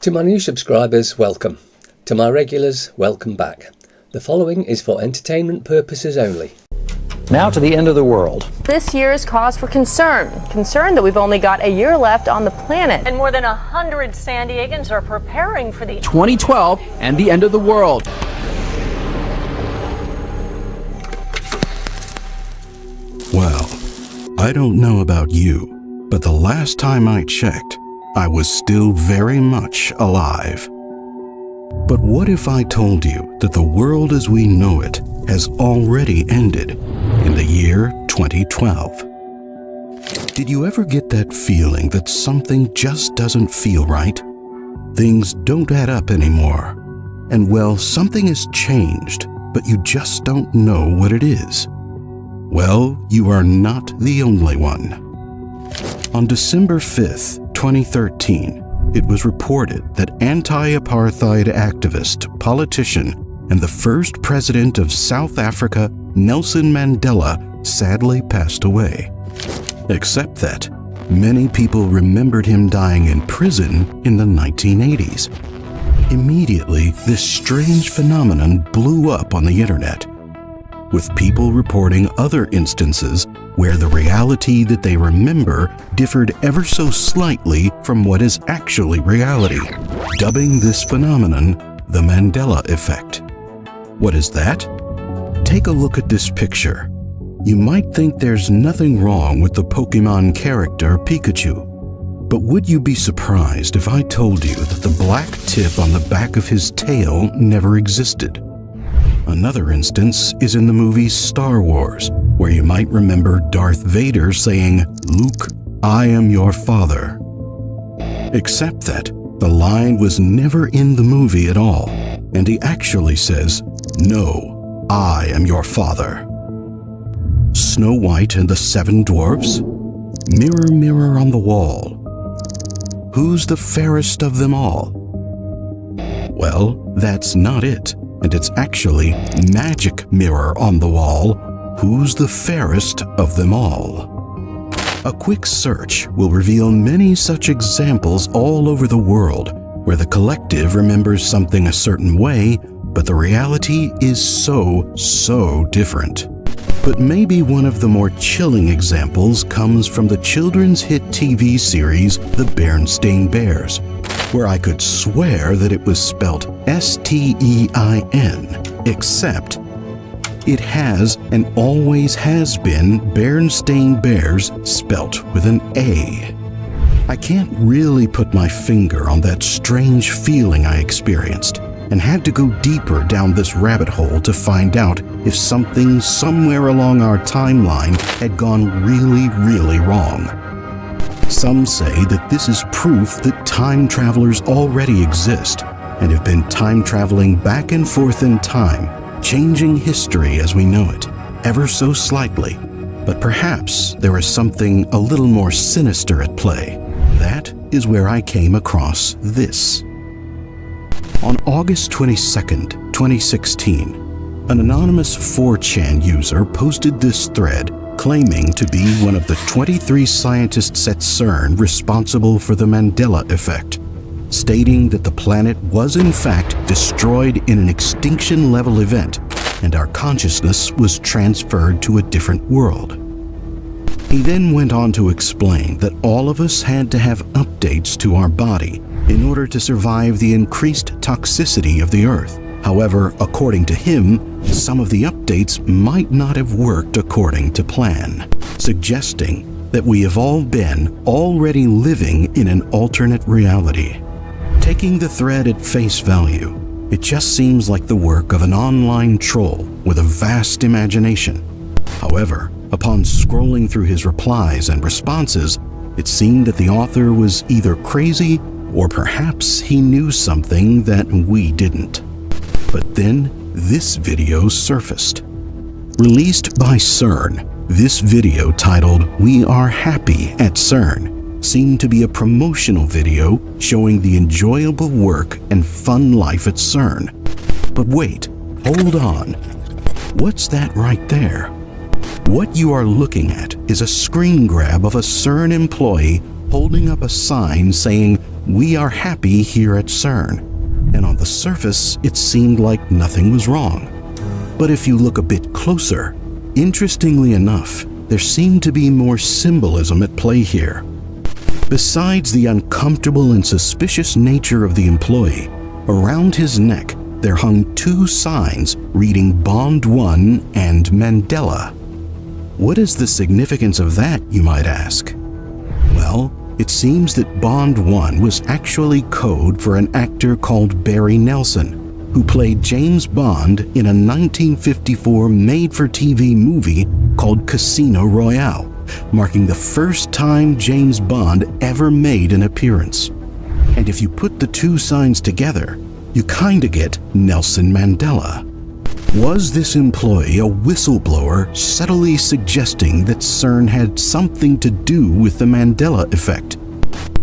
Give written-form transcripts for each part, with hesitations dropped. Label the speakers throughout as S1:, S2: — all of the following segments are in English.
S1: To my new subscribers, welcome. To my regulars, welcome back. The following is for entertainment purposes only.
S2: Now to the end of the world.
S3: This year is cause for concern. Concern that we've only got a year left on the planet.
S4: And more than 100 San Diegans are preparing for the
S2: 2012 and the end of the world.
S5: Well, I don't know about you, but the last time I checked, I was still very much alive. But what if I told you that the world as we know it has already ended in the year 2012? Did you ever get that feeling that something just doesn't feel right? Things don't add up anymore. And well, something has changed, but you just don't know what it is. Well, you are not the only one. On December 5th, 2013, it was reported that anti-apartheid activist, politician, and the first president of South Africa, Nelson Mandela, sadly passed away. Except that many people remembered him dying in prison in the 1980s. Immediately, this strange phenomenon blew up on the internet, with people reporting other instances where the reality that they remember differed ever so slightly from what is actually reality, dubbing this phenomenon the Mandela effect. What is that? Take a look at this picture. You might think there's nothing wrong with the Pokemon character Pikachu, but would you be surprised if I told you that the black tip on the back of his tail never existed? Another instance is in the movie Star Wars, where you might remember Darth Vader saying, "Luke, I am your father." Except that the line was never in the movie at all, and he actually says, "No, I am your father." Snow White and the Seven Dwarfs? Mirror, mirror on the wall, who's the fairest of them all? Well, that's not it. And it's actually magic mirror on the wall, who's the fairest of them all? A quick search will reveal many such examples all over the world where the collective remembers something a certain way, but the reality is so different. But maybe one of the more chilling examples comes from the children's hit TV series The Berenstain Bears, where I could swear that it was spelt S-T-E-I-N, except it has and always has been Berenstain Bears spelt with an A. I can't really put my finger on that strange feeling I experienced, and had to go deeper down this rabbit hole to find out if something somewhere along our timeline had gone really wrong. Some say that this is proof that time travelers already exist and have been time traveling back and forth in time, changing history as we know it, ever so slightly. But perhaps there is something a little more sinister at play. That is where I came across this. On August 22nd, 2016, an anonymous 4chan user posted this thread claiming to be one of the 23 scientists at CERN responsible for the Mandela effect, stating that the planet was in fact destroyed in an extinction-level event and our consciousness was transferred to a different world. He then went on to explain that all of us had to have updates to our body in order to survive the increased toxicity of the Earth. However, according to him, some of the updates might not have worked according to plan, suggesting that we have all been already living in an alternate reality. Taking the thread at face value, it just seems like the work of an online troll with a vast imagination. However, upon scrolling through his replies and responses, it seemed that the author was either crazy or perhaps he knew something that we didn't. But then, this video surfaced. Released by CERN, this video titled "We Are Happy at CERN" seemed to be a promotional video showing the enjoyable work and fun life at CERN. But wait, hold on. What's that right there? What you are looking at is a screen grab of a CERN employee holding up a sign saying we are happy here at CERN, and on the surface it seemed like nothing was wrong. But if you look a bit closer, interestingly enough, there seemed to be more symbolism at play here. Besides the uncomfortable and suspicious nature of the employee, around his neck there hung two signs reading Bond 1 and Mandela. What is the significance of that, you might ask? Well, it seems that Bond 1 was actually code for an actor called Barry Nelson, who played James Bond in a 1954 made-for-TV movie called Casino Royale, marking the first time James Bond ever made an appearance. And if you put the two signs together, you kinda get Nelson Mandela. Was this employee a whistleblower subtly suggesting that CERN had something to do with the Mandela effect?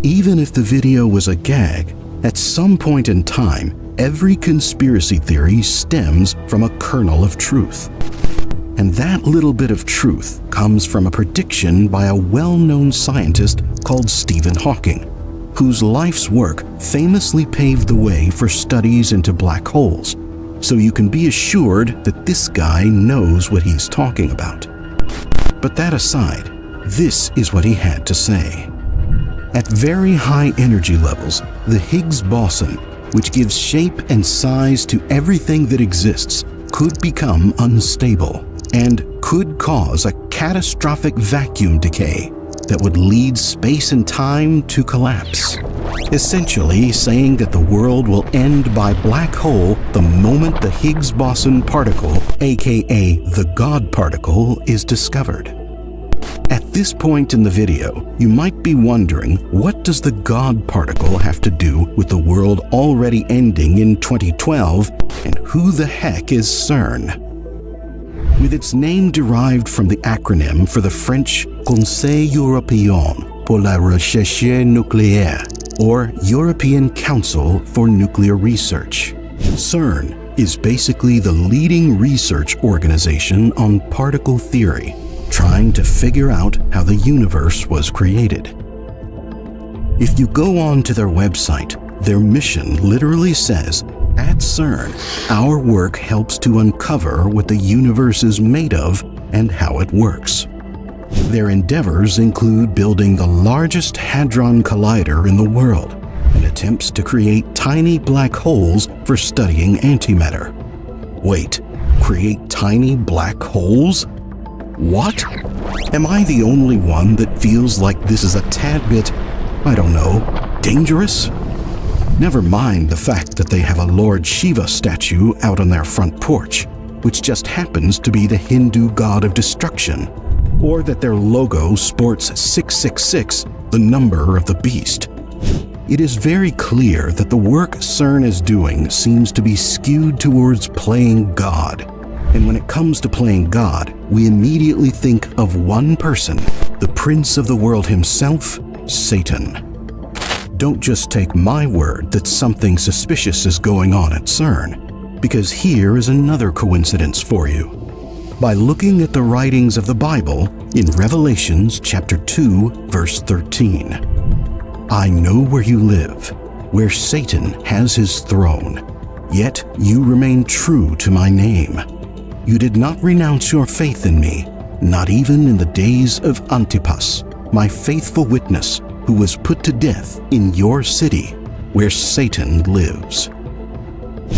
S5: Even if the video was a gag, at some point in time, every conspiracy theory stems from a kernel of truth. And that little bit of truth comes from a prediction by a well-known scientist called Stephen Hawking, whose life's work famously paved the way for studies into black holes. So you can be assured that this guy knows what he's talking about. But that aside, this is what he had to say. At very high energy levels, the Higgs boson, which gives shape and size to everything that exists, could become unstable and could cause a catastrophic vacuum decay that would lead space and time to collapse, essentially saying that the world will end by black hole the moment the Higgs boson particle, aka the God particle, is discovered. At this point in the video, you might be wondering, what does the God particle have to do with the world already ending in 2012, and who the heck is CERN? With its name derived from the acronym for the French Conseil Européen pour la Recherche Nucléaire, or European Council for Nuclear Research. CERN is basically the leading research organization on particle theory, trying to figure out how the universe was created. If you go on to their website, their mission literally says, "At CERN, our work helps to uncover what the universe is made of and how it works." Their endeavors include building the largest hadron collider in the world and attempts to create tiny black holes for studying antimatter. Wait, create tiny black holes? What? Am I the only one that feels like this is a tad bit, I don't know, dangerous? Never mind the fact that they have a Lord Shiva statue out on their front porch, which just happens to be the Hindu god of destruction, or that their logo sports 666, the number of the beast. It is very clear that the work CERN is doing seems to be skewed towards playing God. And when it comes to playing God, we immediately think of one person, the prince of the world himself, Satan. Don't just take my word that something suspicious is going on at CERN, because here is another coincidence for you. By looking at the writings of the Bible in Revelations chapter 2, verse 13. "I know where you live, where Satan has his throne, yet you remain true to my name. You did not renounce your faith in me, not even in the days of Antipas, my faithful witness, who was put to death in your city, where Satan lives."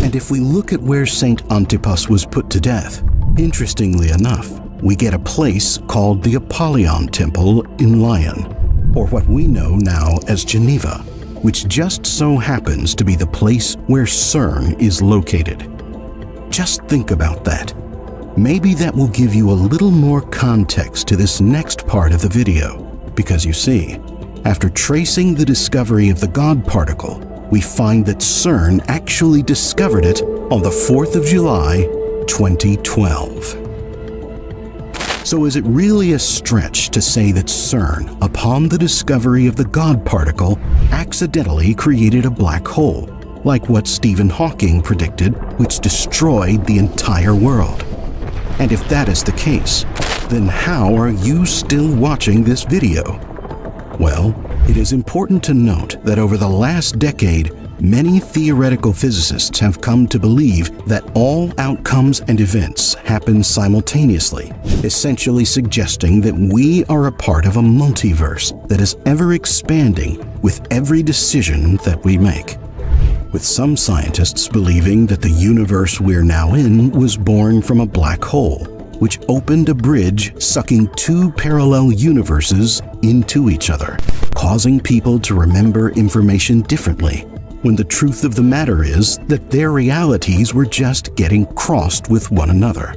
S5: And if we look at where Saint Antipas was put to death, interestingly enough, we get a place called the Apollyon Temple in Lyon, or what we know now as Geneva, which just so happens to be the place where CERN is located. Just think about that. Maybe that will give you a little more context to this next part of the video, because you see, after tracing the discovery of the God particle, we find that CERN actually discovered it on the 4th of July, 2012. So is it really a stretch to say that CERN, upon the discovery of the God particle, accidentally created a black hole, like what Stephen Hawking predicted, which destroyed the entire world? And if that is the case, then how are you still watching this video? Well, It is important to note that over the last decade, many theoretical physicists have come to believe that all outcomes and events happen simultaneously, essentially suggesting that we are a part of a multiverse that is ever expanding with every decision that we make. With some scientists believing that the universe we're now in was born from a black hole, which opened a bridge sucking two parallel universes into each other, causing people to remember information differently, when the truth of the matter is that their realities were just getting crossed with one another.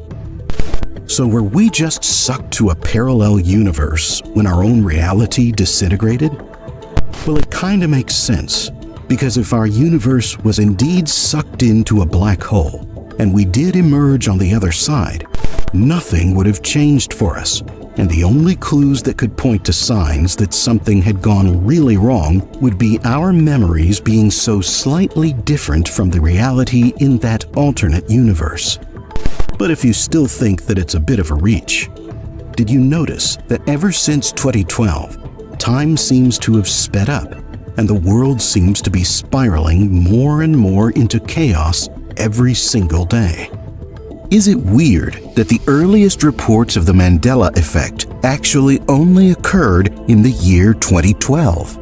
S5: So were we just sucked to a parallel universe when our own reality disintegrated? Well, it kinda makes sense, because if our universe was indeed sucked into a black hole, and we did emerge on the other side, nothing would have changed for us, and the only clues that could point to signs that something had gone really wrong would be our memories being so slightly different from the reality in that alternate universe. But if you still think that it's a bit of a reach, did you notice that ever since 2012, time seems to have sped up, and the world seems to be spiraling more and more into chaos every single day? Is it weird that the earliest reports of the Mandela effect actually only occurred in the year 2012?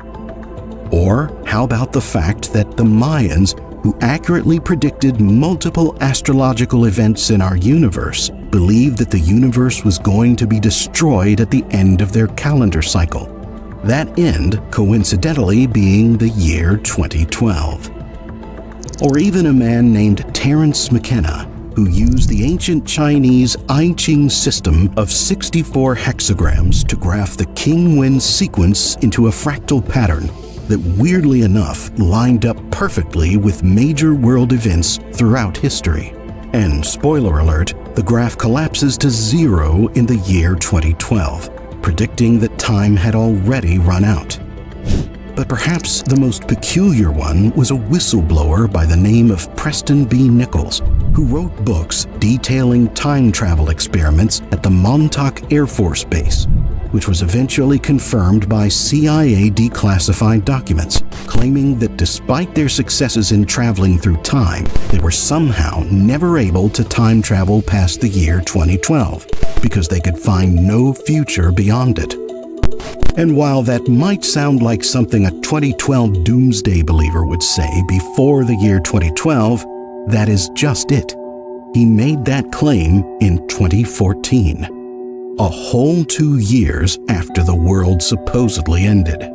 S5: Or how about the fact that the Mayans, who accurately predicted multiple astrological events in our universe, believed that the universe was going to be destroyed at the end of their calendar cycle? That end coincidentally being the year 2012. Or even a man named Terence McKenna, who used the ancient Chinese I Ching system of 64 hexagrams to graph the King-Wen sequence into a fractal pattern that weirdly enough lined up perfectly with major world events throughout history. And spoiler alert, the graph collapses to 0 in the year 2012, predicting that time had already run out. But perhaps the most peculiar one was a whistleblower by the name of Preston B. Nichols, who wrote books detailing time travel experiments at the Montauk Air Force Base, which was eventually confirmed by CIA declassified documents, claiming that despite their successes in traveling through time, they were somehow never able to time travel past the year 2012, because they could find no future beyond it. And while that might sound like something a 2012 doomsday believer would say before the year 2012, that is just it. He made that claim in 2014, a whole 2 years after the world supposedly ended.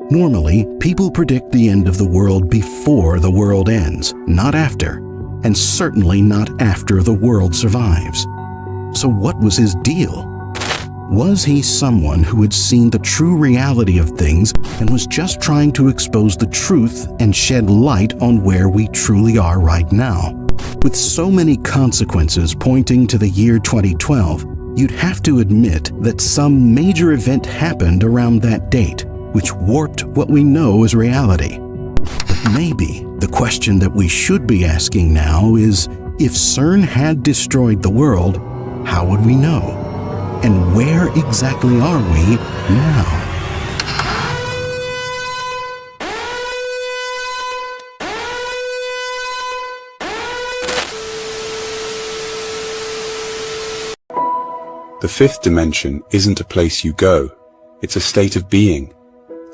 S5: Normally, people predict the end of the world before the world ends, not after, and certainly not after the world survives. So what was his deal? Was he someone who had seen the true reality of things and was just trying to expose the truth and shed light on where we truly are right now? With so many consequences pointing to the year 2012, you'd have to admit that some major event happened around that date, which warped what we know as reality. But maybe the question that we should be asking now is, if CERN had destroyed the world, how would we know? And where exactly are we now?
S6: The fifth dimension isn't a place you go, it's a state of being,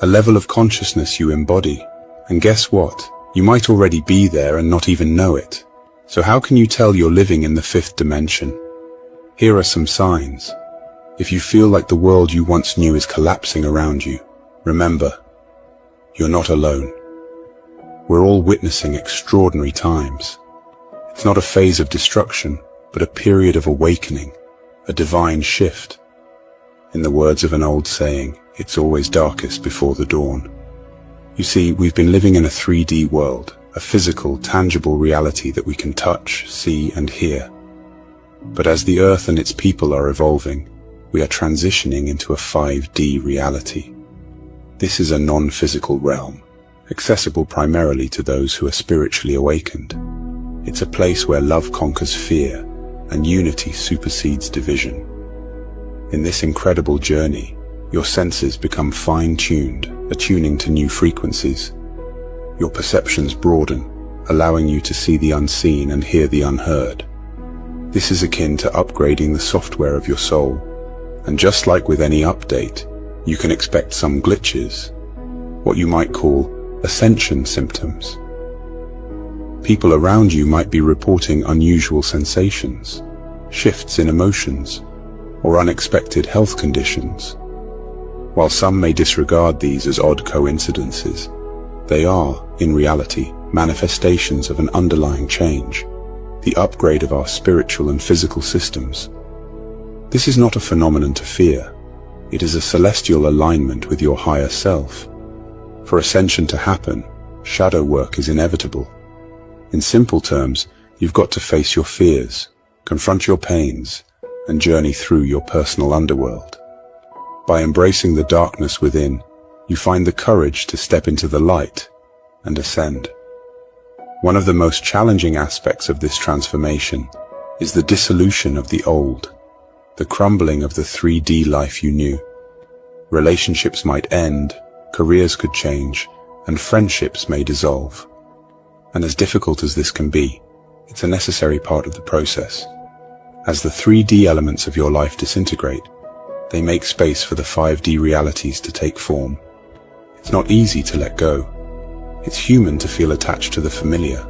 S6: a level of consciousness you embody. And guess what? You might already be there and not even know it. So how can you tell you're living in the fifth dimension? Here are some signs. If you feel like the world you once knew is collapsing around you, remember, you're not alone. We're all witnessing extraordinary times. It's not a phase of destruction, but a period of awakening, a divine shift. In the words of an old saying, it's always darkest before the dawn. You see, we've been living in a 3D world, a physical, tangible reality that we can touch, see, and hear. But as the Earth and its people are evolving, we are transitioning into a 5D reality. This is a non-physical realm, accessible primarily to those who are spiritually awakened. It's a place where love conquers fear and unity supersedes division. In this incredible journey, your senses become fine-tuned attuning to new frequencies. Your perceptions broaden, allowing you to see the unseen and hear the unheard. This is akin to upgrading the software of your soul, and just like with any update, you can expect some glitches, what you might call ascension symptoms. People around you might be reporting unusual sensations, shifts in emotions, or unexpected health conditions. While some may disregard these as odd coincidences, they are, in reality, manifestations of an underlying change, the upgrade of our spiritual and physical systems. This is not a phenomenon to fear. It is a celestial alignment with your higher self. For ascension to happen, shadow work is inevitable. In simple terms, you've got to face your fears, confront your pains, and journey through your personal underworld. By embracing the darkness within, you find the courage to step into the light and ascend. One of the most challenging aspects of this transformation is the dissolution of the old, the crumbling of the 3D life you knew. Relationships might end, careers could change, and friendships may dissolve. And as difficult as this can be, it's a necessary part of the process. As the 3D elements of your life disintegrate, they make space for the 5D realities to take form. It's not easy to let go. It's human to feel attached to the familiar.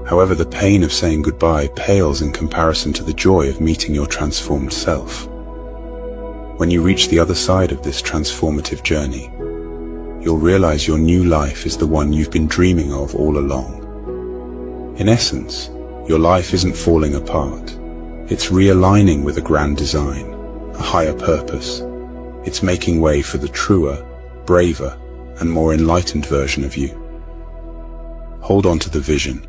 S6: However, the pain of saying goodbye pales in comparison to the joy of meeting your transformed self. When you reach the other side of this transformative journey, you'll realize your new life is the one you've been dreaming of all along. In essence, your life isn't falling apart. It's realigning with a grand design, a higher purpose. It's making way for the truer, braver, and more enlightened version of you. Hold on to the vision,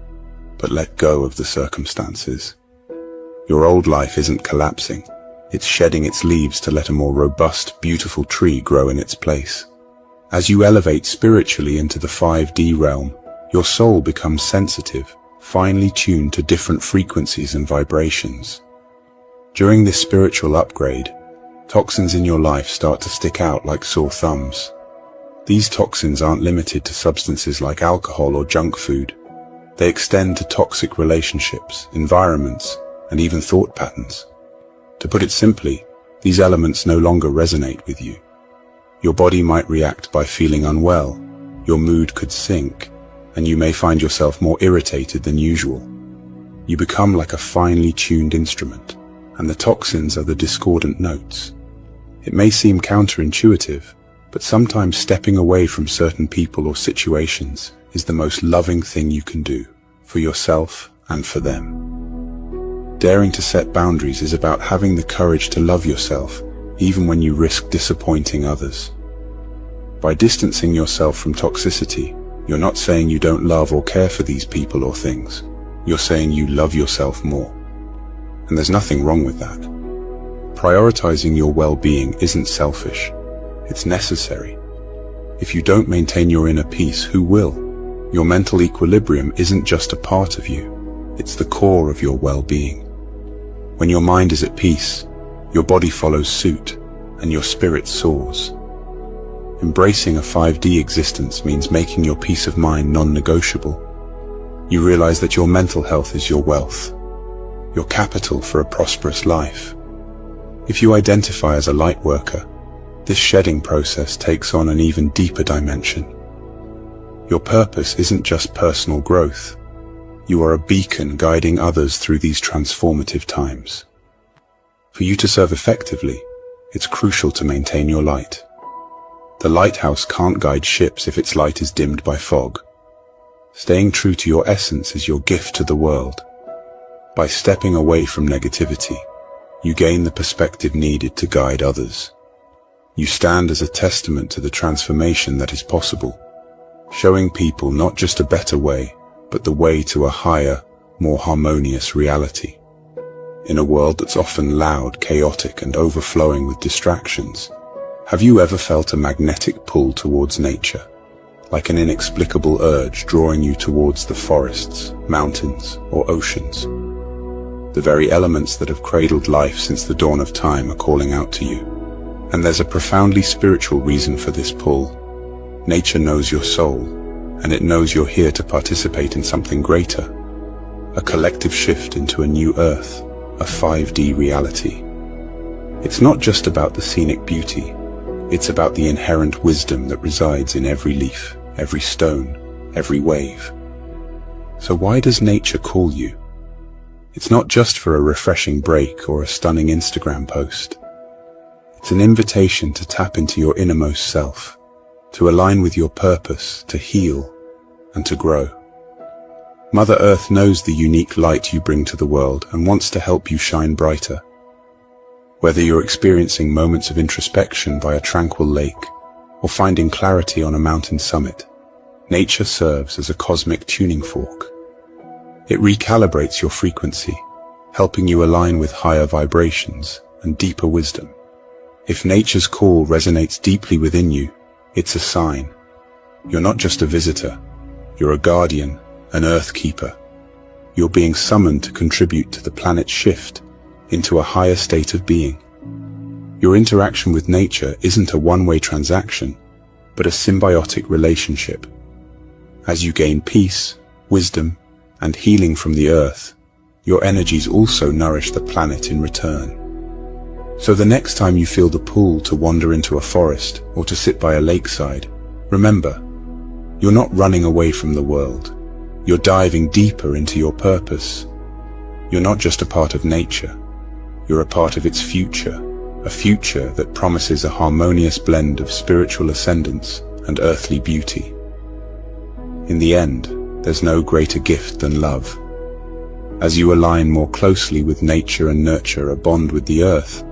S6: but let go of the circumstances. Your old life isn't collapsing. It's shedding its leaves to let a more robust, beautiful tree grow in its place. As you elevate spiritually into the 5D realm, your soul becomes sensitive, finely tuned to different frequencies and vibrations. During this spiritual upgrade, toxins in your life start to stick out like sore thumbs. These toxins aren't limited to substances like alcohol or junk food. They extend to toxic relationships, environments, and even thought patterns. To put it simply, these elements no longer resonate with you. Your body might react by feeling unwell, your mood could sink, and you may find yourself more irritated than usual. You become like a finely tuned instrument, and the toxins are the discordant notes. It may seem counterintuitive, but sometimes stepping away from certain people or situations is the most loving thing you can do, for yourself and for them. Daring to set boundaries is about having the courage to love yourself, even when you risk disappointing others. By distancing yourself from toxicity, you're not saying you don't love or care for these people or things. You're saying you love yourself more. And there's nothing wrong with that. Prioritizing your well-being isn't selfish. It's necessary. If you don't maintain your inner peace, who will? Your mental equilibrium isn't just a part of you. It's the core of your well-being. When your mind is at peace, your body follows suit, and your spirit soars. Embracing a 5D existence means making your peace of mind non-negotiable. You realize that your mental health is your wealth, your capital for a prosperous life. If you identify as a light worker, this shedding process takes on an even deeper dimension. Your purpose isn't just personal growth. You are a beacon guiding others through these transformative times. For you to serve effectively, it's crucial to maintain your light. The lighthouse can't guide ships if its light is dimmed by fog. Staying true to your essence is your gift to the world. By stepping away from negativity, you gain the perspective needed to guide others. You stand as a testament to the transformation that is possible, showing people not just a better way, but the way to a higher, more harmonious reality. In a world that's often loud, chaotic, and overflowing with distractions, have you ever felt a magnetic pull towards nature, like an inexplicable urge drawing you towards the forests, mountains, or oceans? The very elements that have cradled life since the dawn of time are calling out to you. And there's a profoundly spiritual reason for this pull. Nature knows your soul, and it knows you're here to participate in something greater. A collective shift into a new earth, a 5D reality. It's not just about the scenic beauty, it's about the inherent wisdom that resides in every leaf, every stone, every wave. So why does nature call you? It's not just for a refreshing break or a stunning Instagram post. It's an invitation to tap into your innermost self, to align with your purpose, to heal, and to grow. Mother Earth knows the unique light you bring to the world and wants to help you shine brighter. Whether you're experiencing moments of introspection by a tranquil lake or finding clarity on a mountain summit, nature serves as a cosmic tuning fork. It recalibrates your frequency, helping you align with higher vibrations and deeper wisdom. If nature's call resonates deeply within you, it's a sign. You're not just a visitor, you're a guardian, an earth keeper. You're being summoned to contribute to the planet's shift into a higher state of being. Your interaction with nature isn't a one-way transaction, but a symbiotic relationship. As you gain peace, wisdom, and healing from the earth, your energies also nourish the planet in return. So the next time you feel the pull to wander into a forest or to sit by a lakeside, remember, you're not running away from the world. You're diving deeper into your purpose. You're not just a part of nature. You're a part of its future, a future that promises a harmonious blend of spiritual ascendance and earthly beauty. In the end, there's no greater gift than love. As you align more closely with nature and nurture a bond with the earth,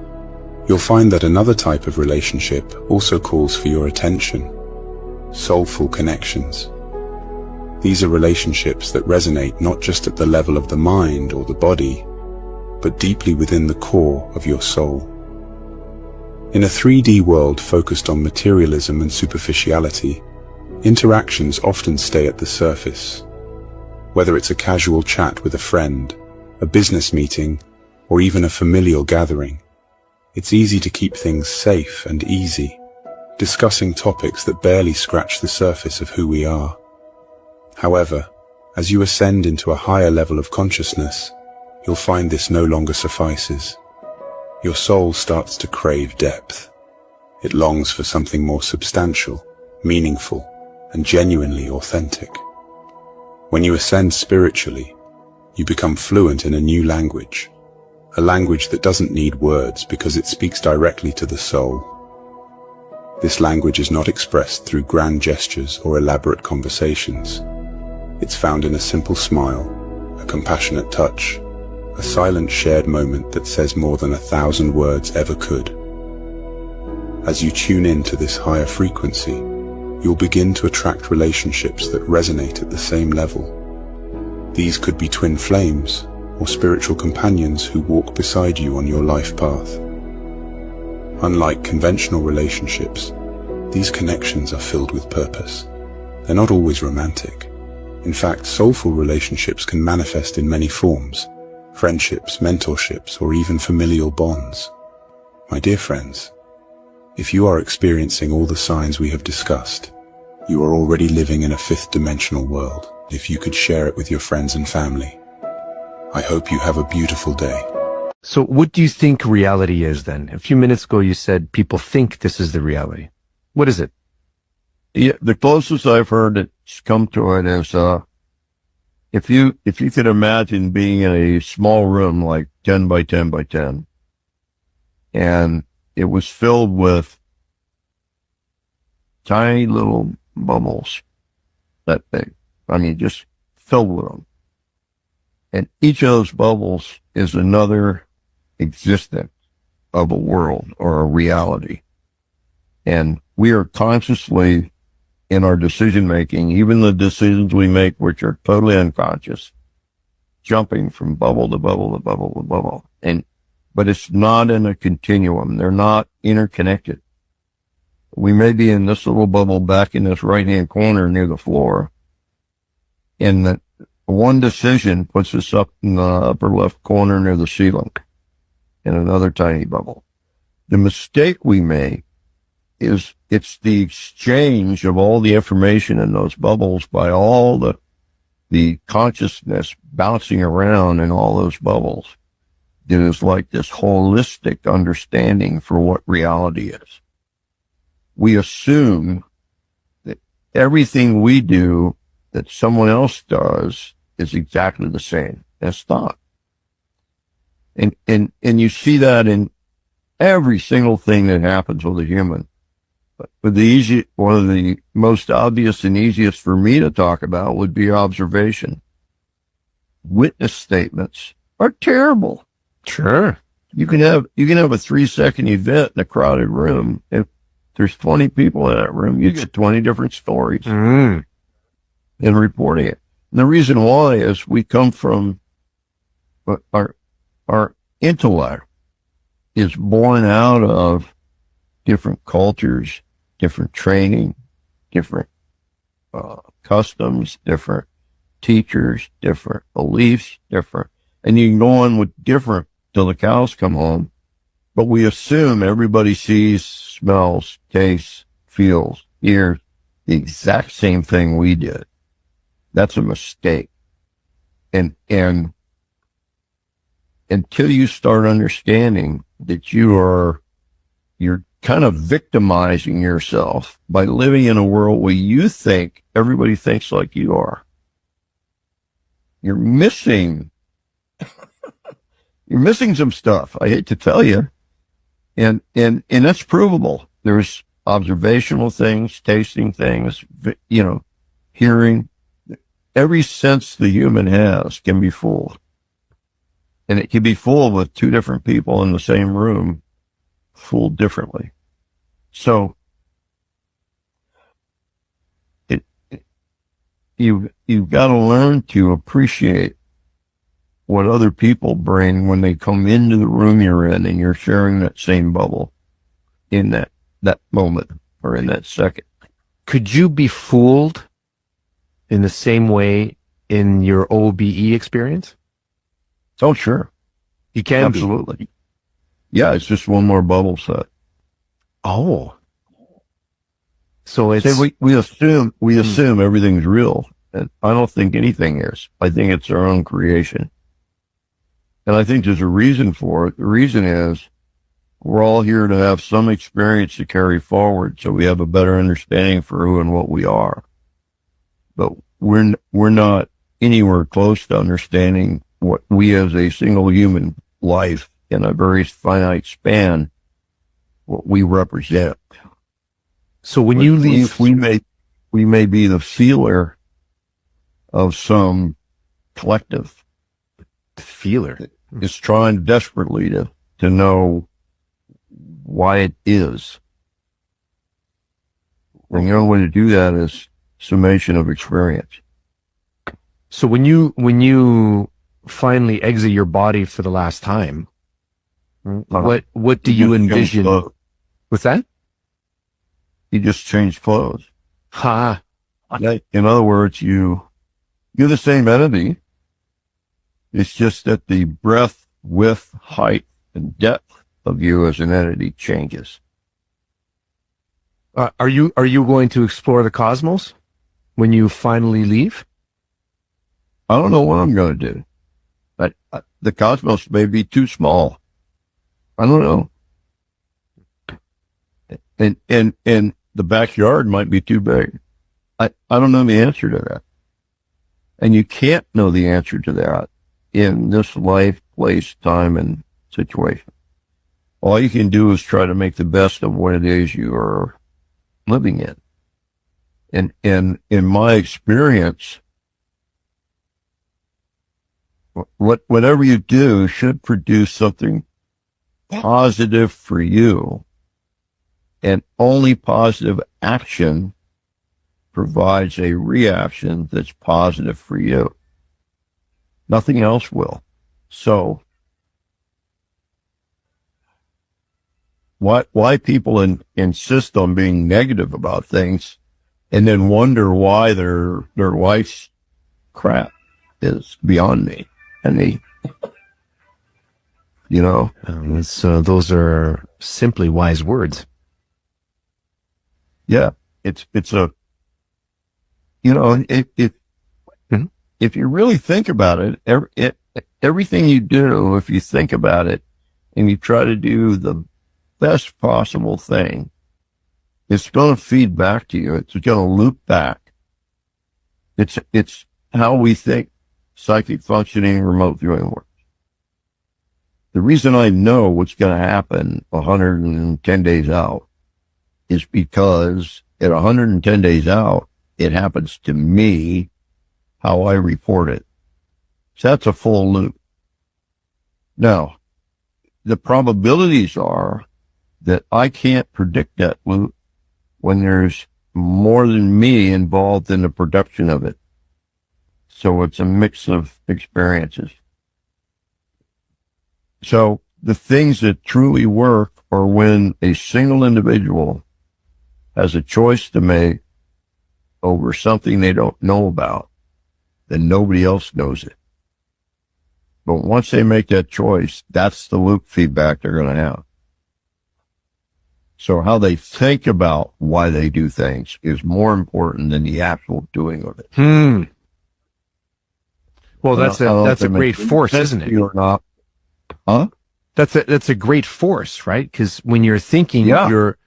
S6: you'll find that another type of relationship also calls for your attention: soulful connections. These are relationships that resonate not just at the level of the mind or the body, but deeply within the core of your soul. In a 3D world focused on materialism and superficiality, interactions often stay at the surface. Whether it's a casual chat with a friend, a business meeting, or even a familial gathering, it's easy to keep things safe and easy, discussing topics that barely scratch the surface of who we are. However, as you ascend into a higher level of consciousness, you'll find this no longer suffices. Your soul starts to crave depth. It longs for something more substantial, meaningful, and genuinely authentic. When you ascend spiritually, you become fluent in a new language, a language that doesn't need words because it speaks directly to the soul. This language is not expressed through grand gestures or elaborate conversations. It's found in a simple smile, a compassionate touch, a silent shared moment that says more than 1,000 words ever could. As you tune in to this higher frequency, you'll begin to attract relationships that resonate at the same level. These could be twin flames or spiritual companions who walk beside you on your life path. Unlike conventional relationships, these connections are filled with purpose. They're not always romantic. In fact, soulful relationships can manifest in many forms: friendships, mentorships, or even familial bonds. My dear friends, if you are experiencing all the signs we have discussed, you are already living in a fifth-dimensional world. If you could share it with your friends and family, I hope you have a beautiful day.
S7: So what do you think reality is then? A few minutes ago you said people think this is the reality. What is it?
S8: Yeah, the closest I've heard it's come to it is, if you could imagine being in a small room like 10 by 10 by 10, and it was filled with tiny little bubbles that big. I mean, just filled with them. And each of those bubbles is another existence of a world or a reality. And we are consciously, in our decision making, even the decisions we make, which are totally unconscious, jumping from bubble to bubble to bubble to bubble. But it's not in a continuum. They're not interconnected. We may be in this little bubble back in this right-hand corner near the floor, and that one decision puts us up in the upper left corner near the ceiling in another tiny bubble. the mistake we make is it's the exchange of all the information in those bubbles by all the consciousness bouncing around in all those bubbles. It is like this holistic understanding for what reality is. We assume that everything we do that someone else does is exactly the same. That's not. And you see that in every single thing that happens with a human. But one of the most obvious and easiest for me to talk about would be observation. Witness statements are terrible.
S7: Sure.
S8: You can have a 3-second event in a crowded room. If there's 20 people in that room, you get 20 different stories in reporting it. And the reason why is we come from our intellect is born out of different cultures, different training, different customs, different teachers, different beliefs, different, and you can go on with different till the cows come home. But we assume everybody sees, smells, tastes, feels, hears the exact same thing we did. That's a mistake. And until you start understanding that you're kind of victimizing yourself by living in a world where you think everybody thinks like you are. You're missing some stuff. I hate to tell you. And that's provable. There's observational things, tasting things, hearing. Every sense the human has can be fooled. And it can be fooled with two different people in the same room, fooled differently. So you've got to learn to appreciate what other people bring when they come into the room you're in and you're sharing that same bubble in that moment or in that second.
S7: Could you be fooled in the same way in your OBE experience?
S8: Oh, sure.
S7: You can
S8: absolutely. Yeah, it's just one more bubble set.
S7: Oh. So it's
S8: we assume everything's real. And I don't think anything is. I think it's our own creation. And I think there's a reason for it. The reason is we're all here to have some experience to carry forward so we have a better understanding for who and what we are. But we're not anywhere close to understanding what we as a single human life in a very finite span, what we represent.
S7: So when you leave,
S8: we may be the feeler of some collective.
S7: Feeler
S8: is trying desperately to know why it is. And the only way to do that is summation of experience.
S7: So when you finally exit your body for the last time, what do you envision? What's that?
S8: You just change clothes.
S7: Ha.
S8: In other words, you're the same entity. It's just that the breadth, width, height, and depth of you as an entity changes.
S7: Are you going to explore the cosmos when you finally leave?
S8: I don't know what I'm going to do. But the cosmos may be too small. I don't know. And the backyard might be too big. I don't know the answer to that. And you can't know the answer to that in this life, place, time, and situation. All you can do is try to make the best of what it is you are living in. And in my experience, whatever you do should produce something positive for you. And only positive action provides a reaction that's positive for you. Nothing else will. So why people insist on being negative about things and then wonder why their life's crap is beyond me. And you know?
S7: Those are simply wise words.
S8: Yeah. It's a, you know, if you really think about it, everything you do, if you think about it and you try to do the best possible thing, it's going to feed back to you. It's going to loop back. It's how we think psychic functioning and remote viewing works. The reason I know what's going to happen 110 days out is because at 110 days out, it happens to me how I report it. So that's a full loop. Now, the probabilities are that I can't predict that loop when there's more than me involved in the production of it. So it's a mix of experiences. So the things that truly work are when a single individual has a choice to make over something they don't know about, then nobody else knows it. But once they make that choice, that's the loop feedback they're going to have. So how they think about why they do things is more important than the actual doing of it.
S7: Well, that's a great force, isn't it?
S8: Or not? Huh?
S7: That's a great force, right? Because when you're thinking, you're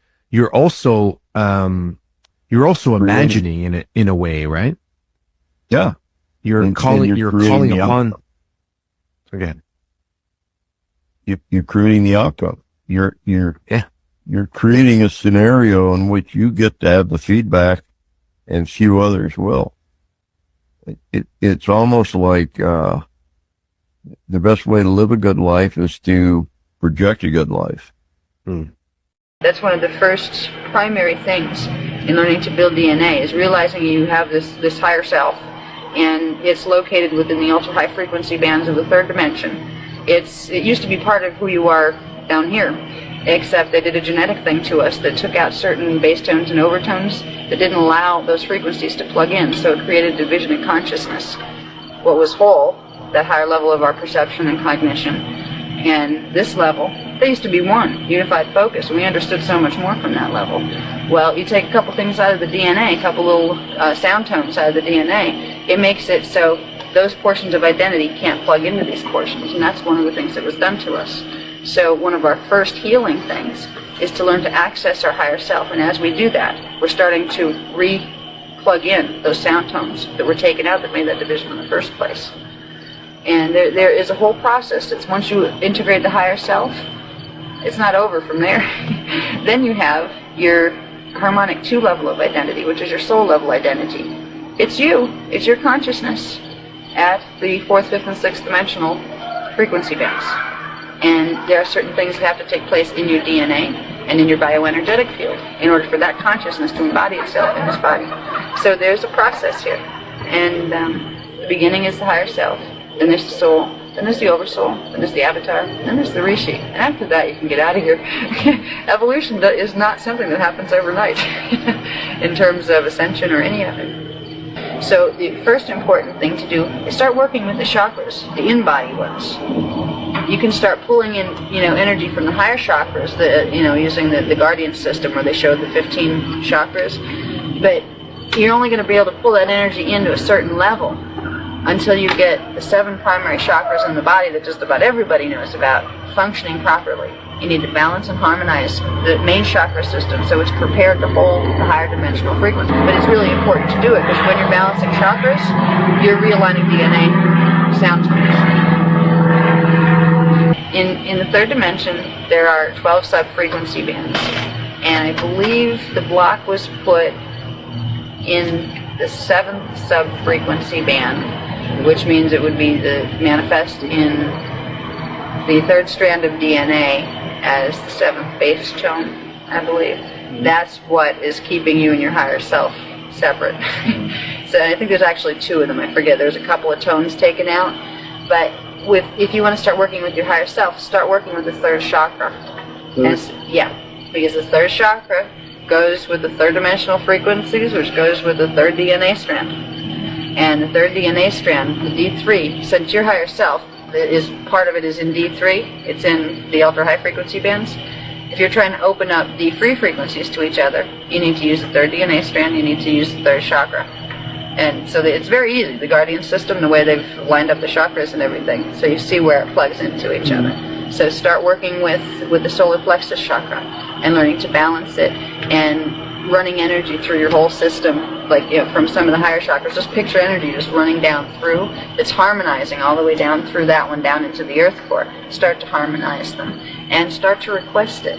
S7: also imagining in a way, right?
S8: Yeah.
S7: You're calling upon. Again,
S8: you're creating the outcome. You're creating a scenario in which you get to have the feedback, and few others will. It's almost like the best way to live a good life is to project a good life.
S9: That's one of the first primary things in learning to build DNA, is realizing you have this higher self, and it's located within the ultra-high frequency bands of the third dimension. It used to be part of who you are down here, except they did a genetic thing to us that took out certain bass tones and overtones that didn't allow those frequencies to plug in, so it created division in consciousness. What was whole, that higher level of our perception and cognition, and this level, they used to be one, unified focus, and we understood so much more from that level. Well, you take a couple things out of the DNA, a couple little sound tones out of the DNA, it makes it so those portions of identity can't plug into these portions, and that's one of the things that was done to us. So one of our first healing things is to learn to access our higher self, and as we do that, we're starting to re-plug in those sound tones that were taken out that made that division in the first place. And there is a whole process. It's once you integrate the higher self, it's not over from there. Then you have your harmonic 2 level of identity, which is your soul level identity. It's you. It's your consciousness at the 4th, 5th, and 6th dimensional frequency bands. And there are certain things that have to take place in your DNA and in your bioenergetic field in order for that consciousness to embody itself in this body. So there's a process here. And the beginning is the higher self. Then there's the soul, then there's the oversoul, then there's the avatar, then there's the rishi. And after that, you can get out of here. Evolution is not something that happens overnight in terms of ascension or any of it. So the first important thing to do is start working with the chakras, the in-body ones. You can start pulling in, energy from the higher chakras, using the Guardian system where they showed the 15 chakras. But you're only going to be able to pull that energy into a certain level until you get the 7 primary chakras in the body that just about everybody knows about functioning properly. You need to balance and harmonize the main chakra system so it's prepared to hold the higher dimensional frequency. But it's really important to do it because when you're balancing chakras, you're realigning DNA sound tones. In the 3rd dimension, there are 12 sub-frequency bands. And I believe the block was put in the 7th sub-frequency band, which means it would be the manifest in the 3rd strand of DNA as the 7th base tone, I believe. That's what is keeping you and your higher self separate. So I think there's actually 2 of them. I forget. There's a couple of tones taken out. But if you want to start working with your higher self, start working with the 3rd chakra. Because the 3rd chakra goes with the 3rd dimensional frequencies, which goes with the 3rd DNA strand. And the 3rd DNA strand, the D3, since your higher self part of it is in D3. It's in the ultra high frequency bands. If you're trying to open up D3 frequencies to each other, you need to use the third DNA strand, you need to use the third chakra. And so it's very easy, the Guardian system, the way they've lined up the chakras and everything, so you see where it plugs into each other. So start working with the solar plexus chakra and learning to balance it and running energy through your whole system, like from some of the higher chakras. Just picture energy just running down through. It's harmonizing all the way down through that one, down into the earth core. Start to harmonize them and start to request it.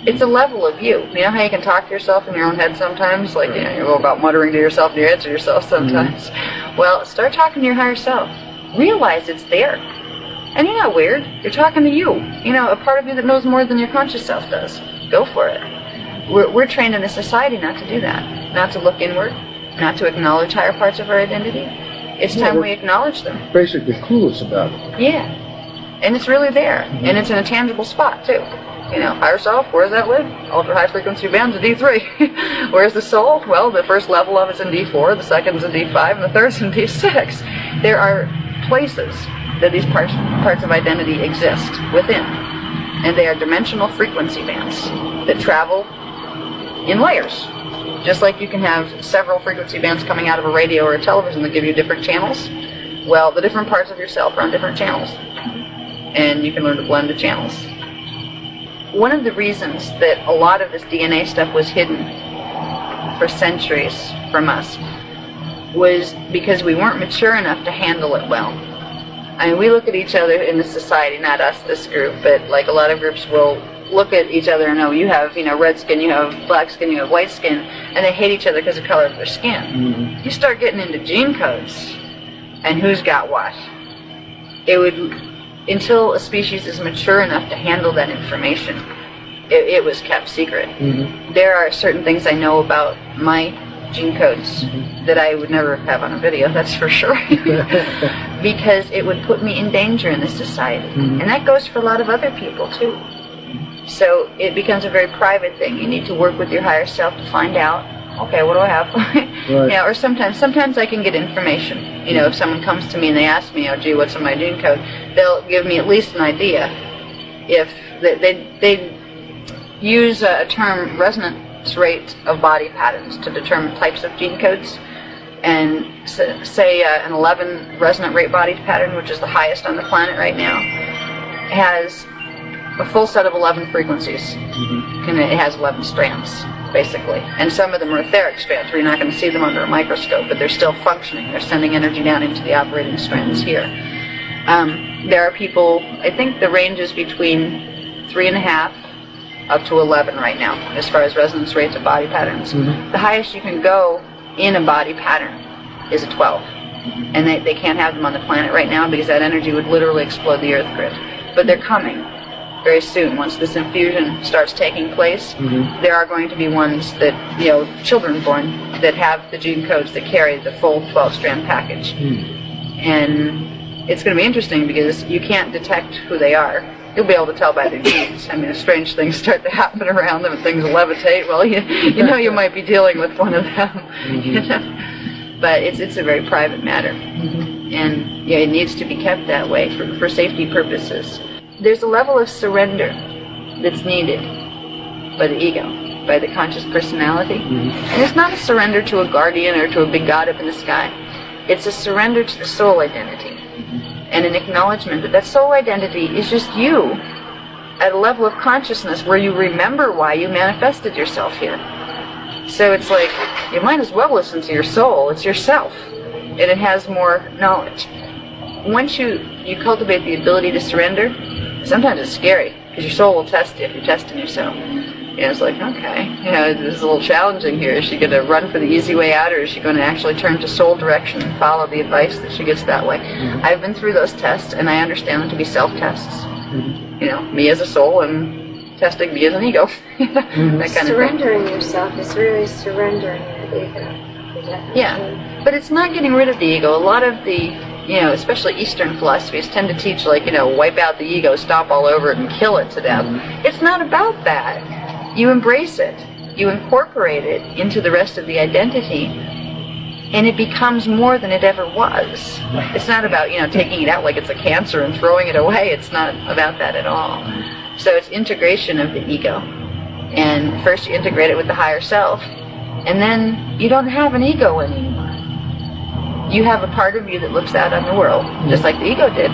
S9: It's a level of you. You know how you can talk to yourself in your own head sometimes? Like, you go about muttering to yourself and you answer yourself sometimes. Well, start talking to your higher self. Realize it's there. And you're not weird. You're talking to you. A part of you that knows more than your conscious self does. Go for it. We're trained in a society not to do that. Not to look inward. Not to acknowledge higher parts of our identity. It's time we acknowledge them.
S8: Basically clueless about it.
S9: Yeah. And it's really there. And it's in a tangible spot, too. Higher self, where does that live? Ultra high frequency bands of D3. Where's the soul? Well, the first level of it's in D4, the second's in D5, and the third's in D6. There are places that these parts of identity exist within. And they are dimensional frequency bands that travel in layers. Just like you can have several frequency bands coming out of a radio or a television that give you different channels. Well, the different parts of yourself are on different channels. And you can learn to blend the channels. One of the reasons that a lot of this DNA stuff was hidden for centuries from us was because we weren't mature enough to handle it well. I mean, we look at each other in the society, not us, this group, but like a lot of groups will look at each other and know you have, red skin, you have black skin, you have white skin, and they hate each other because of the color of their skin. Mm-hmm. You start getting into gene codes and who's got what. Until a species is mature enough to handle that information, it was kept secret. Mm-hmm. There are certain things I know about my gene codes that I would never have on a video, that's for sure. Because it would put me in danger in this society. Mm-hmm. And that goes for a lot of other people too. So it becomes a very private thing. You need to work with your higher self to find out, okay, what do I have? Right. Or sometimes I can get information. If someone comes to me and they ask me, gee, what's in my gene code? They'll give me at least an idea. If they use a term, resonance rate of body patterns, to determine types of gene codes. And say an 11 resonant rate body pattern, which is the highest on the planet right now, has a full set of 11 frequencies. Mm-hmm. And it has 11 strands, basically. And some of them are etheric strands, where you're not going to see them under a microscope, but they're still functioning. They're sending energy down into the operating strands here. There are people, I think the range is between 3.5 up to 11 right now, as far as resonance rates of body patterns. Mm-hmm. The highest you can go in a body pattern is a 12. Mm-hmm. And they can't have them on the planet right now because that energy would literally explode the Earth grid. But they're coming very soon. Once this infusion starts taking place, mm-hmm. there are going to be ones that, children born that have the gene codes that carry the full 12-strand package. Mm-hmm. And it's going to be interesting because you can't detect who they are. You'll be able to tell by their genes. I mean, if strange things start to happen around them and things levitate, well, you might be dealing with one of them. Mm-hmm. But it's a very private matter. Mm-hmm. And it needs to be kept that way for safety purposes. There's a level of surrender that's needed by the ego, by the conscious personality. Mm-hmm. And it's not a surrender to a guardian or to a big god up in the sky. It's a surrender to the soul identity. And an acknowledgement that soul identity is just you at a level of consciousness where you remember why you manifested yourself here. So it's like, you might as well listen to your soul. It's yourself. And it has more knowledge. Once you cultivate the ability to surrender, sometimes it's scary, because your soul will test you if you're testing yourself. It's like, okay, this is a little challenging here. Is she going to run for the easy way out, or is she going to actually turn to soul direction and follow the advice that she gets that way? Mm-hmm. I've been through those tests, and I understand them to be self-tests. Mm-hmm. Me as a soul and testing me as an ego. Mm-hmm. That kind
S10: surrendering yourself is really surrendering your ego.
S9: Yeah, but it's not getting rid of the ego. A lot of the, especially Eastern philosophies tend to teach, wipe out the ego, stomp all over it, and kill it to death. Mm-hmm. It's not about that. You embrace it. You incorporate it into the rest of the identity. and it becomes more than it ever was. It's not about, taking it out like it's a cancer and throwing it away. It's not about that at all. So it's integration of the ego. And first you integrate it with the higher self, and then you don't have an ego anymore. You have a part of you that looks out on the world, just like the ego did,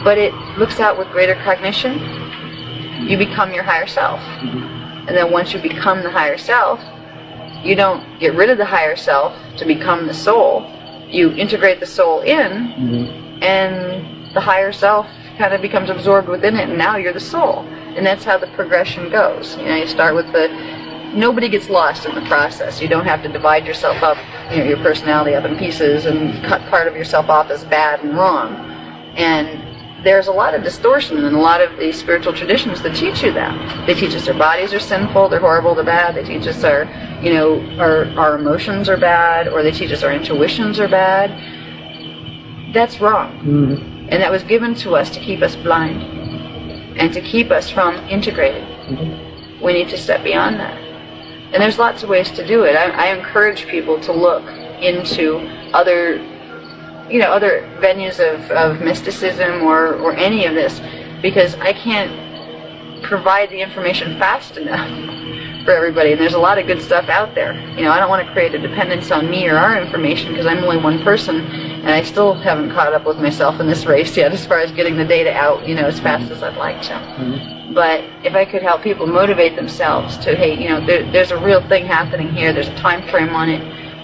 S9: but it looks out with greater cognition. You become your higher self. And then once you become the higher self, you don't get rid of the higher self to become the soul. You integrate the soul in, and the higher self kind of becomes absorbed within it, and now you're the soul. And that's how the progression goes. You start with nobody gets lost in the process. You don't have to divide yourself up, your personality up in pieces and cut part of yourself off as bad and wrong. And there's a lot of distortion in a lot of the spiritual traditions that teach you that. They teach us our bodies are sinful, they're horrible, they're bad. They teach us our emotions are bad, or they teach us our intuitions are bad. That's wrong. And that was given to us to keep us blind and to keep us from integrating. We need to step beyond that. And there's lots of ways to do it. I encourage people to look into other venues of mysticism or any of this, because I can't provide the information fast enough for everybody, and there's a lot of good stuff out there. I don't want to create a dependence on me or our information, because I'm only one person, and I still haven't caught up with myself in this race yet as far as getting the data out, as fast as I'd like to. But if I could help people motivate themselves to, hey, there's a real thing happening here, there's a time frame on it,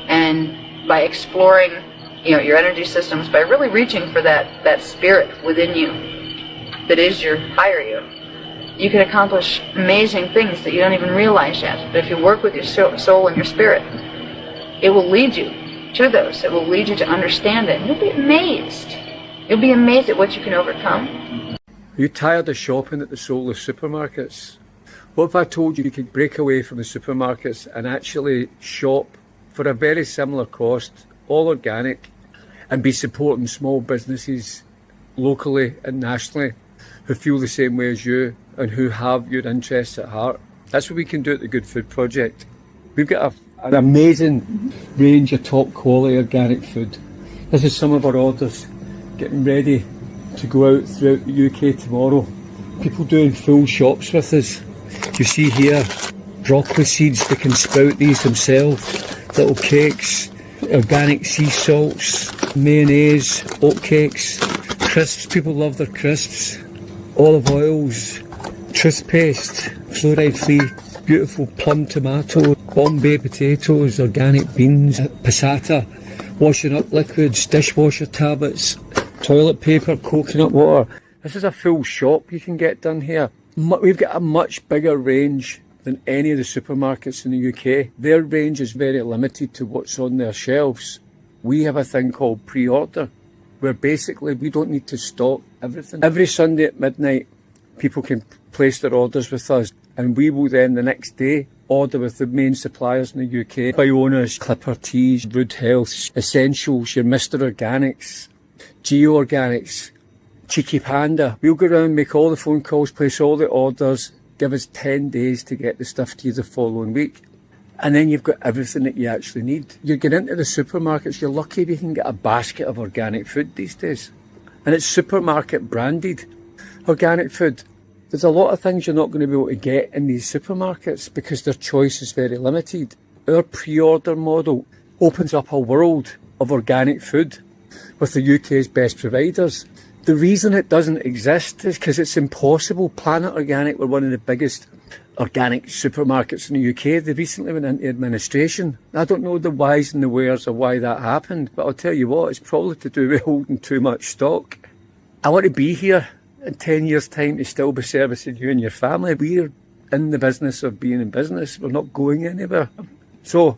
S9: and by exploring your energy systems, by really reaching for that spirit within you that is your higher you can accomplish amazing things that you don't even realize yet. But if you work with your soul and your spirit, it will lead you to those. It will lead you to understand it. And you'll be amazed. You'll be amazed at what you can overcome.
S11: Are you tired of shopping at the soulless supermarkets? What if I told you could break away from the supermarkets and actually shop for a very similar cost, all organic, and be supporting small businesses locally and nationally who feel the same way as you and who have your interests at heart? That's what we can do at the Good Food Project. We've got an amazing range of top quality organic food. This is some of our orders getting ready to go out throughout the UK tomorrow. People doing full shops with us. You see here, broccoli seeds, they can sprout these themselves, little cakes, organic sea salts, mayonnaise, oatcakes, crisps, people love their crisps, olive oils, toothpaste, fluoride-free, beautiful plum tomato, Bombay potatoes, organic beans, passata, washing up liquids, dishwasher tablets, toilet paper, coconut water. This is a full shop you can get done here. We've got a much bigger range than any of the supermarkets in the UK. Their range is very limited to what's on their shelves. We have a thing called pre-order, where basically we don't need to stock everything. Every Sunday at midnight, people can place their orders with us, and we will then the next day order with the main suppliers in the UK. Bionas, Clipper Teas, Root Health, Essentials, your Mr. Organics, Geo Organics, Cheeky Panda. We'll go around, make all the phone calls, place all the orders, give us 10 days to get the stuff to you the following week. And then you've got everything that you actually need. You get into the supermarkets, you're lucky if you can get a basket of organic food these days. And it's supermarket branded organic food. There's a lot of things you're not going to be able to get in these supermarkets because their choice is very limited. Our pre-order model opens up a world of organic food with the UK's best providers. The reason it doesn't exist is because it's impossible. Planet Organic were one of the biggest organic supermarkets in the UK. They recently went into administration. I don't know the whys and the wheres of why that happened, but I'll tell you what, it's probably to do with holding too much stock. I want to be here in 10 years' time to still be servicing you and your family. We're in the business of being in business. We're not going anywhere. So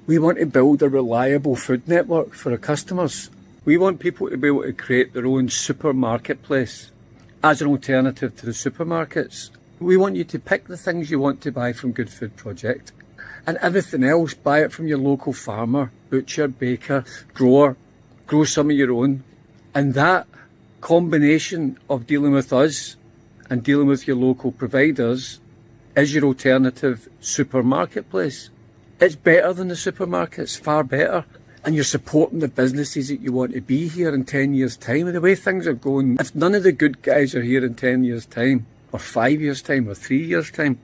S11: we want to build a reliable food network for our customers. We want people to be able to create their own supermarketplace as an alternative to the supermarkets. We want you to pick the things you want to buy from Good Food Project, and everything else, buy it from your local farmer, butcher, baker, grower, grow some of your own. And that combination of dealing with us and dealing with your local providers is your alternative supermarketplace. It's better than the supermarkets, far better. and you're supporting the businesses that you want to be here in 10 years' time. And the way things are going, if none of the good guys are here in 10 years' time, or 5 years' time, or 3 years' time,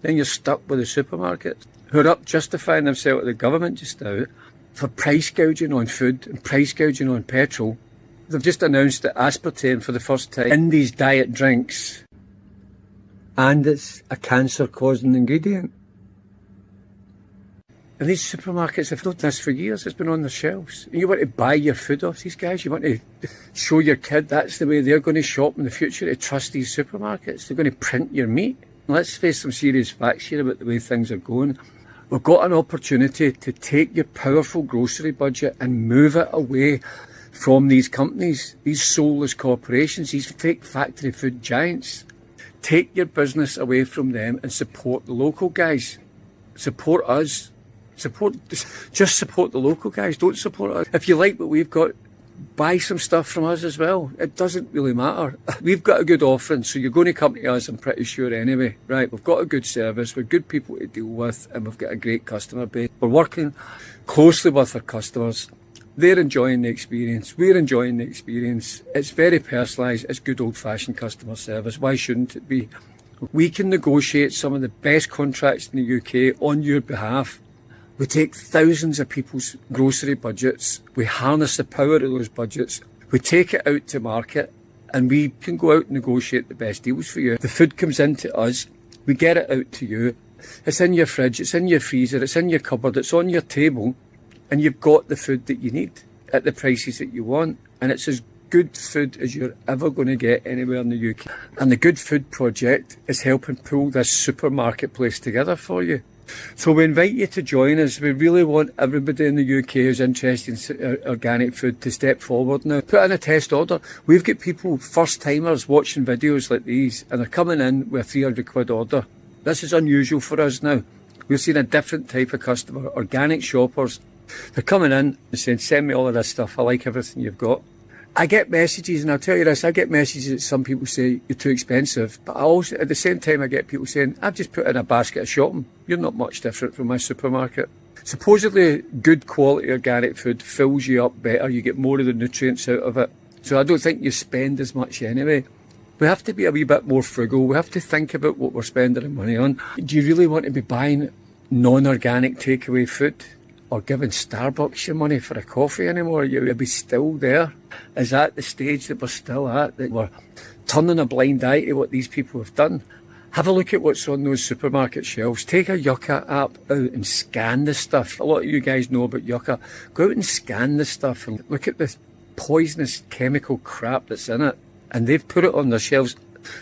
S11: then you're stuck with the supermarkets, who are up justifying themselves to the government just now for price gouging on food and price gouging on petrol. They've just announced that aspartame for the first time in these diet drinks, and it's a cancer-causing ingredient. And these supermarkets have done this for years. It's been on their shelves. And you want to buy your food off these guys. You want to show your kid that's the way they're going to shop in the future, to trust these supermarkets. They're going to print your meat. Let's face some serious facts here about the way things are going. We've got an opportunity to take your powerful grocery budget and move it away from these companies, these soulless corporations, these fake factory food giants. Take your business away from them and support the local guys. Support us. Just support the local guys. Don't support us. If you like what we've got, buy some stuff from us as well. It doesn't really matter. We've got a good offering, so you're going to come to us, I'm pretty sure anyway. Right, we've got a good service, we're good people to deal with, and we've got a great customer base. We're working closely with our customers. They're enjoying the experience. We're enjoying the experience. It's very personalised. It's good old-fashioned customer service. Why shouldn't it be? We can negotiate some of the best contracts in the UK on your behalf. We take thousands of people's grocery budgets, we harness the power of those budgets, we take it out to market, and we can go out and negotiate the best deals for you. The food comes into us, we get it out to you, it's in your fridge, it's in your freezer, it's in your cupboard, it's on your table, and you've got the food that you need at the prices that you want, and it's as good food as you're ever going to get anywhere in the UK. And the Good Food Project is helping pull this super marketplace together for you. So we invite you to join us. We really want everybody in the UK who's interested in organic food to step forward now. Put in a test order. We've got people, first timers, watching videos like these, and they're coming in with a £300 order. This is unusual for us now. We're seeing a different type of customer, organic shoppers. They're coming in and saying, send me all of this stuff. I like everything you've got. I get messages, and I'll tell you this, I get messages that some people say you're too expensive, but I also, at the same time, I get people saying, I've just put in a basket of shopping. You're not much different from my supermarket. Supposedly, good quality organic food fills you up better. You get more of the nutrients out of it. So I don't think you spend as much anyway. We have to be a wee bit more frugal. We have to think about what we're spending our money on. Do you really want to be buying non-organic takeaway food? Or giving Starbucks your money for a coffee anymore? You'll be still there. Is that the stage that we're still at? That we're turning a blind eye to what these people have done? Have a look at what's on those supermarket shelves. Take a Yucca app out and scan the stuff. A lot of you guys know about Yucca. Go out and scan the stuff and look at the poisonous chemical crap that's in it. And they've put it on their shelves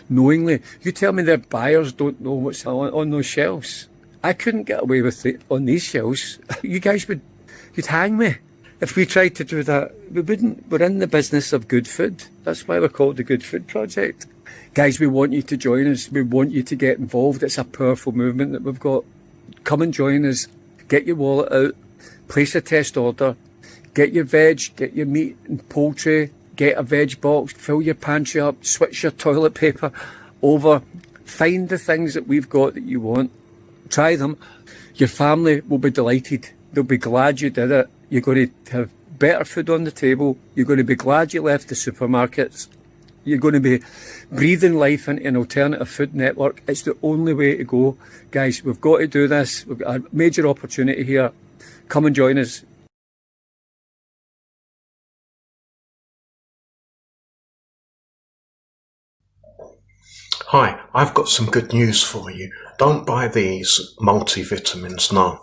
S11: knowingly. You tell me their buyers don't know what's on those shelves. I couldn't get away with it on these shelves. You guys you'd hang me. If we tried to do that, we wouldn't. We're in the business of good food. That's why we're called the Good Food Project. Guys, we want you to join us. We want you to get involved. It's a powerful movement that we've got. Come and join us. Get your wallet out. Place a test order. Get your veg, get your meat and poultry. Get a veg box. Fill your pantry up. Switch your toilet paper over. Find the things that we've got that you want. Try them. Your family will be delighted. They'll be glad you did it. You're going to have better food on the table. You're going to be glad you left the supermarkets. You're going to be breathing life into an alternative food network. It's the only way to go. Guys, we've got to do this. We've got a major opportunity here. Come and join us.
S12: Hi, I've got some good news for you. Don't buy these multivitamins, no.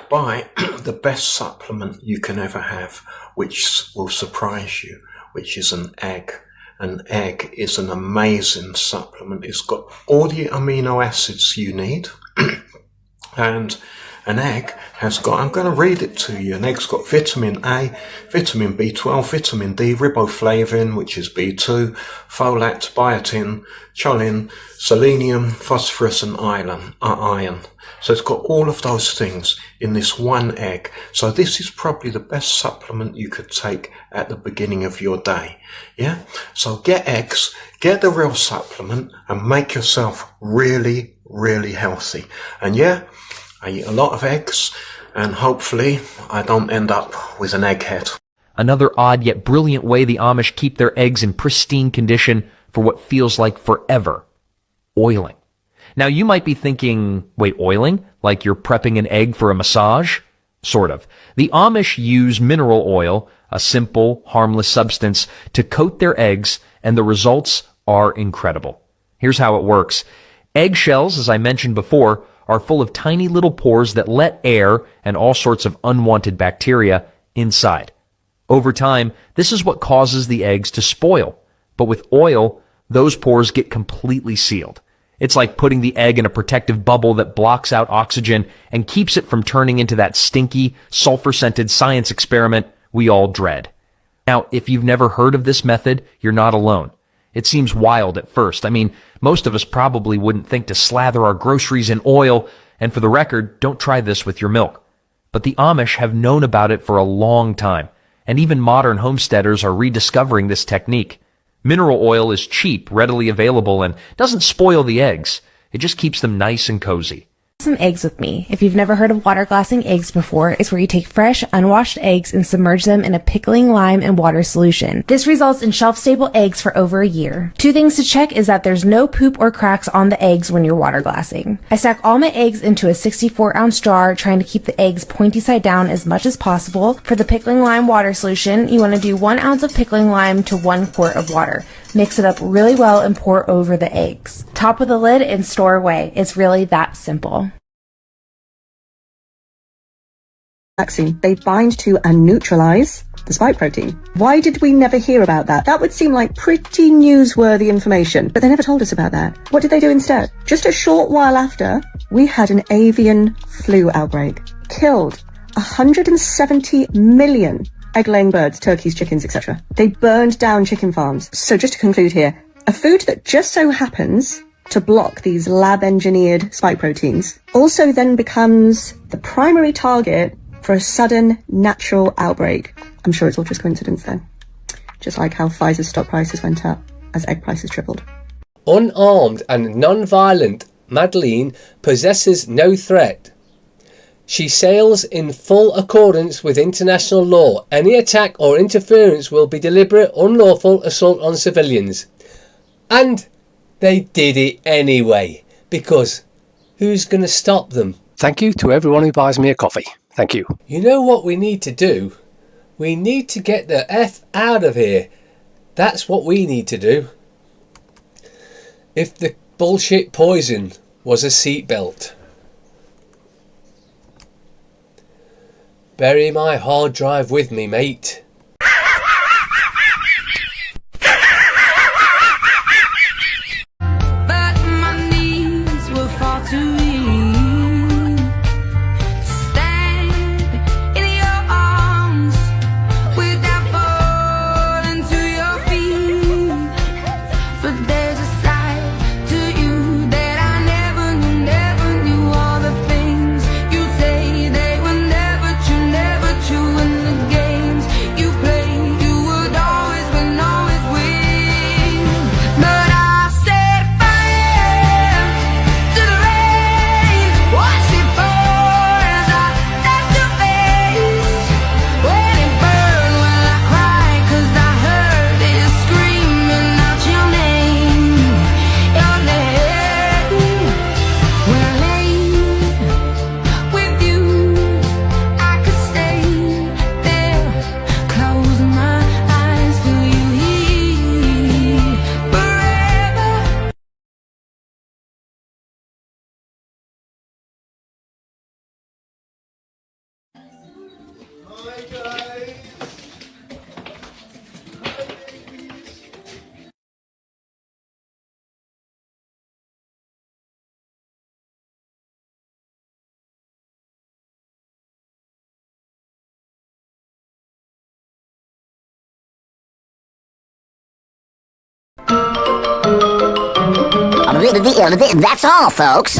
S12: Buy the best supplement you can ever have, which will surprise you, which is an egg. An egg is an amazing supplement. It's got all the amino acids you need. And an egg has got, I'm going to read it to you, an egg's got vitamin A, vitamin B12, vitamin D, riboflavin, which is B2, folate, biotin, choline, selenium, phosphorus and iron. So it's got all of those things in this one egg. So this is probably the best supplement you could take at the beginning of your day. Yeah? So get eggs, get the real supplement and make yourself really, really healthy. And yeah, I eat a lot of eggs. and hopefully I don't end up with an egghead.
S13: Another odd yet brilliant way the Amish keep their eggs in pristine condition for what feels like forever. Oiling. Now you might be thinking, wait, oiling? Like you're prepping an egg for a massage? Sort of. The Amish use mineral oil, a simple, harmless substance, to coat their eggs, and the results are incredible. Here's how it works. Eggshells, as I mentioned before, are full of tiny little pores that let air and all sorts of unwanted bacteria inside. Over time, this is what causes the eggs to spoil. But with oil, those pores get completely sealed. It's like putting the egg in a protective bubble that blocks out oxygen and keeps it from turning into that stinky, sulfur-scented science experiment we all dread. Now, if you've never heard of this method, you're not alone. It seems wild at first. I mean, most of us probably wouldn't think to slather our groceries in oil, and for the record, don't try this with your milk. But the Amish have known about it for a long time, and even modern homesteaders are rediscovering this technique. Mineral oil is cheap, readily available, and doesn't spoil the eggs. It just keeps them nice and cozy.
S14: Some eggs with me. If you've never heard of water glassing eggs before, it's where you take fresh, unwashed eggs and submerge them in a pickling lime and water solution. This results in shelf-stable eggs for over a year. 2 things to check is that there's no poop or cracks on the eggs when you're water glassing. I stack all my eggs into a 64-ounce jar, trying to keep the eggs pointy side down as much as possible. For the pickling lime water solution, you want to do 1 ounce of pickling lime to 1 quart of water. Mix it up really well and pour over the eggs. Top of the lid and store away. It's really that simple.
S15: Vaccine. They bind to and neutralize the spike protein. Why did we never hear about that? That would seem like pretty newsworthy information, but they never told us about that. What did they do instead? Just a short while after, we had an avian flu outbreak. Killed 170 million egg-laying birds, turkeys, chickens, etc. They burned down chicken farms. So just to conclude here, a food that just so happens to block these lab-engineered spike proteins also then becomes the primary target for a sudden natural outbreak. I'm sure it's all just coincidence then. Just like how Pfizer's stock prices went up as egg prices tripled.
S1: Unarmed and non-violent, Madeleine possesses no threat. She sails in full accordance with international law. Any attack or interference will be deliberate, unlawful assault on civilians. And they did it anyway, because who's going to stop them?
S16: Thank you to everyone who buys me a coffee. Thank you.
S1: You know what we need to do? We need to get the F out of here. That's what we need to do. If the bullshit poison was a seatbelt. Bury my hard drive with me, mate.
S17: That's all, folks.